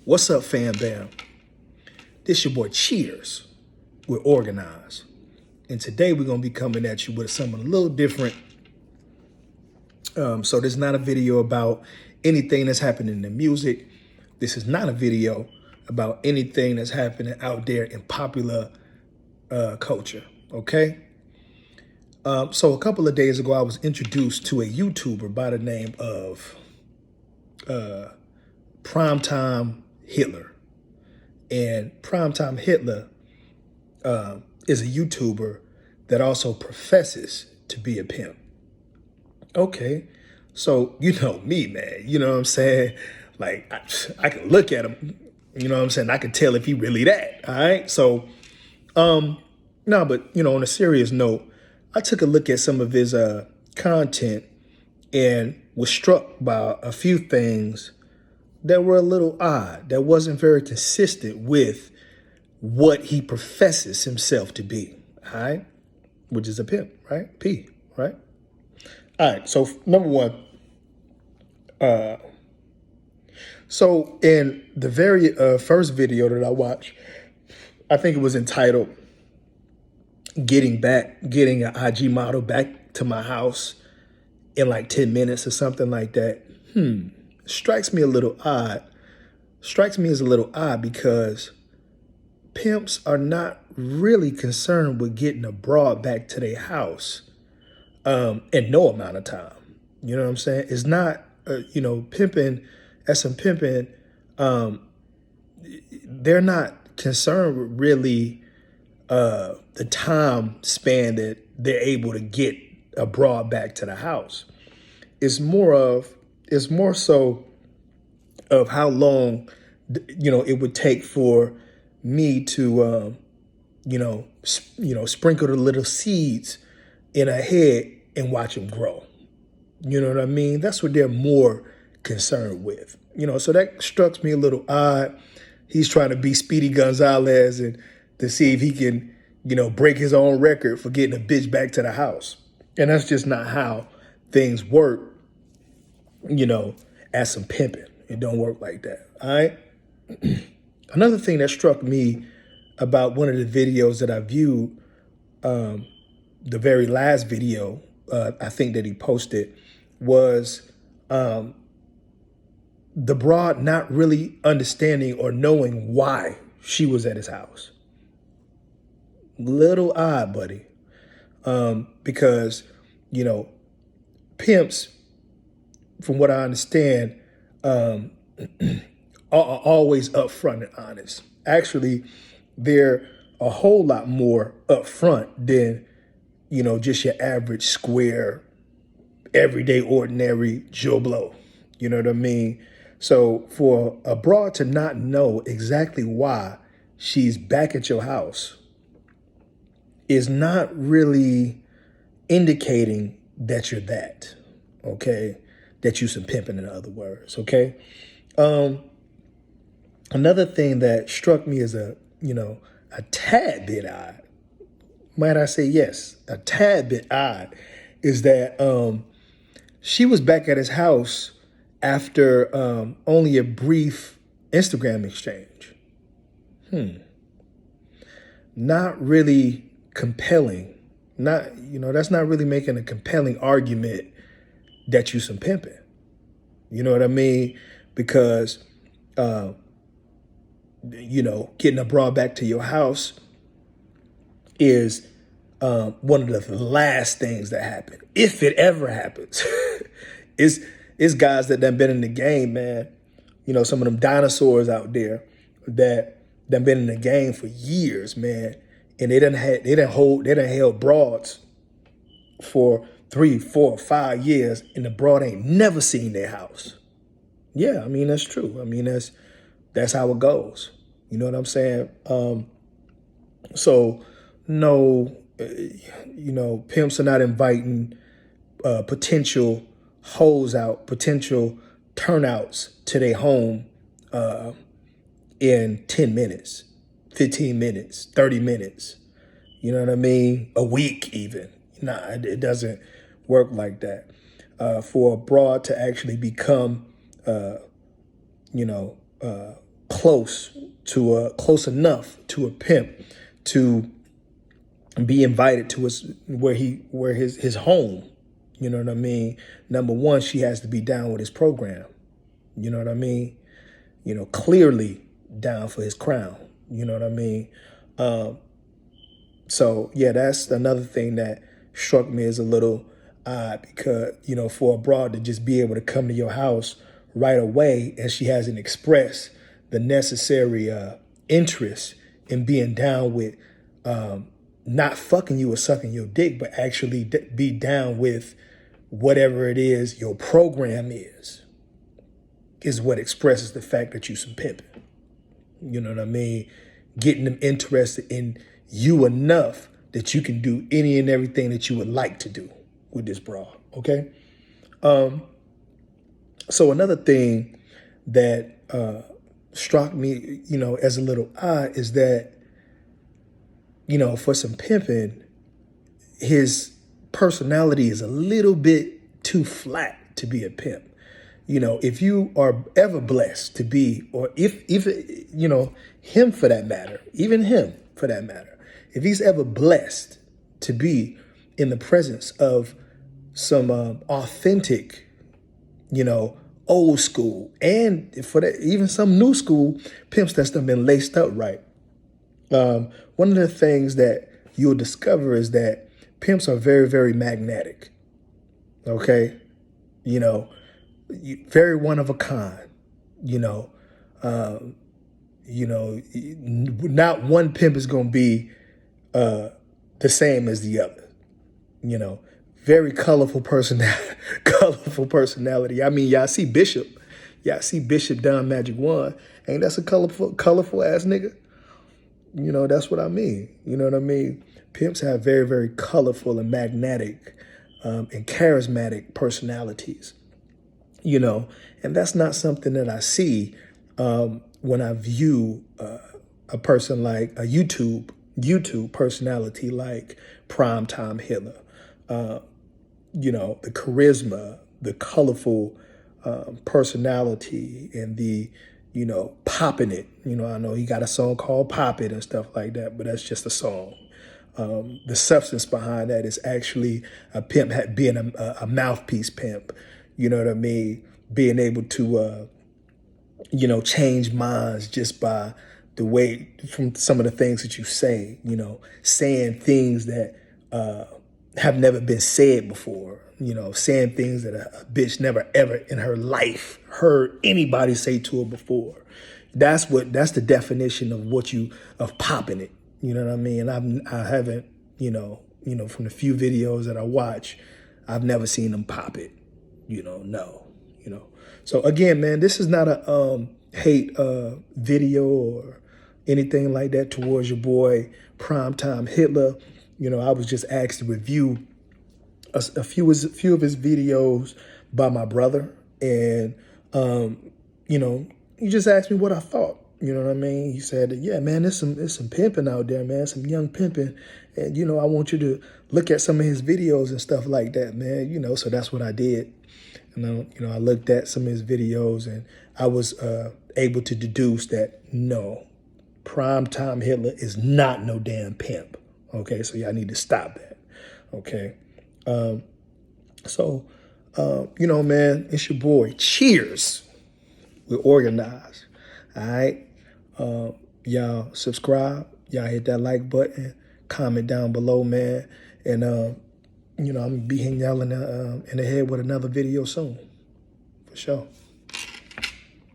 What's up, fam bam? This your boy Cheers with Organize. And today we're going to be coming at you with something a little different. So this is not a video about anything that's happening in the music. This is not a video about anything that's happening out there in popular culture, okay? So a couple of days ago, I was introduced to a YouTuber by the name of PrimeTime Hitla. And PrimeTime Hitla is a YouTuber that also professes to be a pimp. Okay, so you know me, man. You know what I'm saying? Like, I can look at him. You know what I'm saying? I can tell if he really that. All right. So, no, but on a serious note, I took a look at some of his content and was struck by a few things that were a little odd, that wasn't very consistent with what he professes himself to be, all right? Which is a pimp, right? P, right? All right, so number one, so in the very first video that I watched, I think it was entitled getting an IG model back to my house in like 10 minutes or something like that. Strikes me as a little odd because pimps are not really concerned with getting a broad back to their house in no amount of time. You know what I'm saying? It's not, pimping, as some pimping, they're not concerned with really the time span that they're able to get a broad back to the house. It's more so of how long, it would take for me to, sprinkle the little seeds in her head and watch them grow. You know what I mean? That's what they're more concerned with. So that struck me a little odd. He's trying to be Speedy Gonzalez and to see if he can, break his own record for getting a bitch back to the house. And that's just not how things work, as some pimping. It don't work like that, all right? Another thing that struck me about one of the videos that I viewed, the very last video, I think that he posted, was the broad not really understanding or knowing why she was at his house. Little odd, buddy. Because, pimps, from what I understand, are always upfront and honest. Actually, they're a whole lot more upfront than, just your average square, everyday, ordinary Joe Blow. You know what I mean? So for a broad to not know exactly why she's back at your house is not really indicating that you're that, okay? That you some pimping, in other words, okay? Another thing that struck me as a tad bit odd, might I say yes, a tad bit odd, is that she was back at his house after only a brief Instagram exchange. Not really compelling. That's not really making a compelling argument that you some pimping. You know what I mean? Because, getting a broad back to your house is one of the last things that happen, if it ever happens. It's guys that done been in the game, man. Some of them dinosaurs out there that done been in the game for years, man. And they done held broads for 3, 4, 5 years, and the broad ain't never seen their house. Yeah, I mean, that's true. I mean, that's how it goes. You know what I'm saying? So no, pimps are not inviting potential hoes out, potential turnouts to their home in 10 minutes, 15 minutes, 30 minutes. You know what I mean? A week even. Nah, it doesn't work like that. For a broad to actually become, close close enough to a pimp to be invited to his home. You know what I mean? Number one, she has to be down with his program. You know what I mean? You know, clearly down for his crown. You know what I mean? So yeah, that's another thing that struck me as a little odd, because, you know, for a broad to just be able to come to your house right away and she hasn't expressed the necessary interest in being down with not fucking you or sucking your dick, but actually be down with whatever it is your program is what expresses the fact that you some pimping. You know what I mean? Getting them interested in you enough that you can do any and everything that you would like to do with this broad, okay? So another thing that struck me, you know, as a little odd is that, you know, for some pimping, his personality is a little bit too flat to be a pimp. You know, if you are ever blessed to be, or if you know, him for that matter, even him for that matter, if he's ever blessed to be in the presence of some authentic, you know, old school, and for that, even some new school pimps that's been laced up right. One of the things that you'll discover is that pimps are very, very magnetic. Okay, you know, very one of a kind. You know, not one pimp is going to be the same as the other. You know, very colorful colorful personality. I mean, y'all see Bishop Don Magic One. Ain't that's a colorful ass nigga? You know, that's what I mean. You know what I mean? Pimps have very, very colorful and magnetic and charismatic personalities. You know, and that's not something that I see when I view a person like a YouTube personality like PrimeTime Hitla. You know, the charisma, the colorful personality, and the, you know, popping it. You know, I know he got a song called Pop It and stuff like that, but that's just a song. The substance behind that is actually a pimp being a mouthpiece pimp. You know what I mean? Being able to, you know, change minds just by the way, from some of the things that you say, you know, saying things that have never been said before, you know, saying things that a bitch never ever in her life heard anybody say to her before. That's the definition of popping it. You know what I mean? I haven't, you know, from the few videos that I watch, I've never seen them pop it. You know, no, you know. So again, man, this is not a hate video or anything like that towards your boy PrimeTime Hitla. You know, I was just asked to review a few of his videos by my brother, and you know, he just asked me what I thought. You know what I mean? He said, "Yeah, man, there's some pimping out there, man, some young pimping, and you know, I want you to look at some of his videos and stuff like that, man." You know, so that's what I did. And you know, I looked at some of his videos, and I was able to deduce that no, PrimeTime Hitla is not no damn pimp. Okay, so y'all need to stop that. Okay, so you know, man, it's your boy. Cheers. We're organized. All right, y'all subscribe. Y'all hit that like button. Comment down below, man, and you know, I'm gonna be hitting y'all in the head with another video soon, for sure.